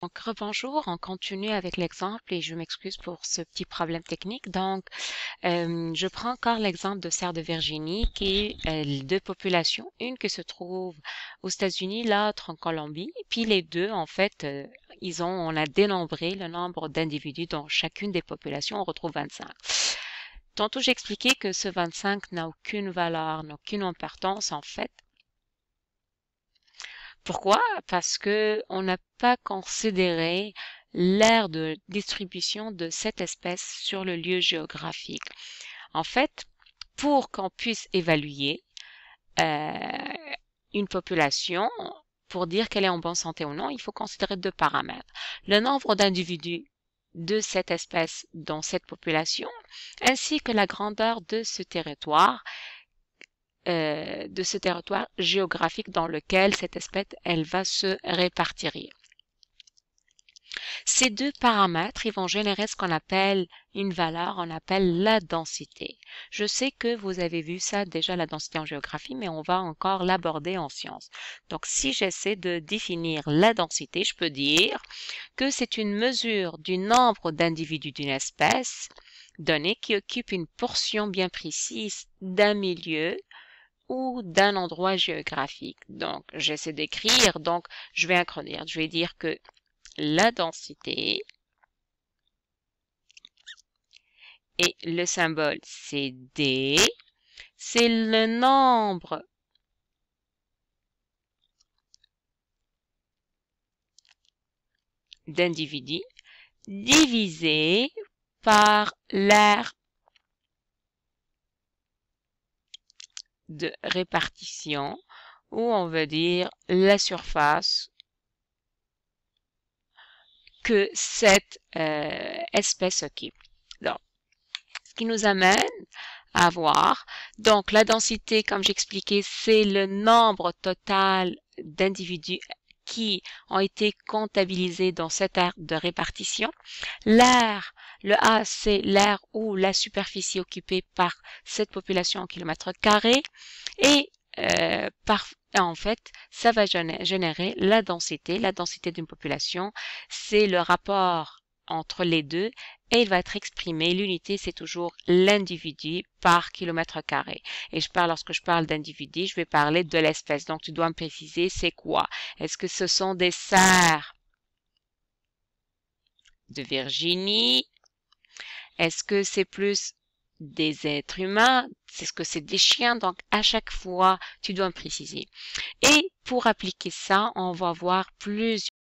Donc, rebonjour, on continue avec l'exemple et je m'excuse pour ce petit problème technique. Donc, je prends encore l'exemple de Serre de Virginie qui est deux populations, une qui se trouve aux États-Unis, l'autre en Colombie. Puis les deux, en fait, on a dénombré le nombre d'individus dans chacune des populations, on retrouve 25. Tantôt, j'expliquais que ce 25 n'a aucune valeur, n'a aucune importance en fait. Pourquoi? Parce que on n'a pas considéré l'aire de distribution de cette espèce sur le lieu géographique. En fait, pour qu'on puisse évaluer euh, une population, pour dire qu'elle est en bonne santé ou non, il faut considérer deux paramètres. Le nombre d'individus de cette espèce dans cette population, ainsi que la grandeur de ce territoire géographique dans lequel cette espèce elle va se répartir. Ces deux paramètres, ils vont générer ce qu'on appelle une valeur, on appelle la densité. Je sais que vous avez vu ça déjà, la densité en géographie, mais on va encore l'aborder en sciences. Donc, si j'essaie de définir la densité, je peux dire que c'est une mesure du nombre d'individus d'une espèce donnée qui occupe une portion bien précise d'un milieu ou d'un endroit géographique. Donc, j'essaie d'écrire, donc je vais introduire, je vais dire que la densité et le symbole c'est D, c'est le nombre d'individus divisé par l'aire de répartition, ou on veut dire la surface que cette espèce occupe. Donc, ce qui nous amène à voir, donc la densité, comme j'expliquais, c'est le nombre total d'individus qui ont été comptabilisés dans cette aire de répartition. L'aire, le A, c'est l'aire ou la superficie occupée par cette population en kilomètres carrés. Et en fait, ça va générer la densité. La densité d'une population, c'est le rapport entre les deux et il va être exprimé. L'unité, c'est toujours l'individu par kilomètre carré. Et lorsque je parle d'individu, je vais parler de l'espèce. Donc, tu dois me préciser c'est quoi. Est-ce que ce sont des cerfs de Virginie? Est-ce que c'est plus des êtres humains? Est-ce que c'est des chiens? Donc, à chaque fois, tu dois me préciser. Et pour appliquer ça, on va voir plusieurs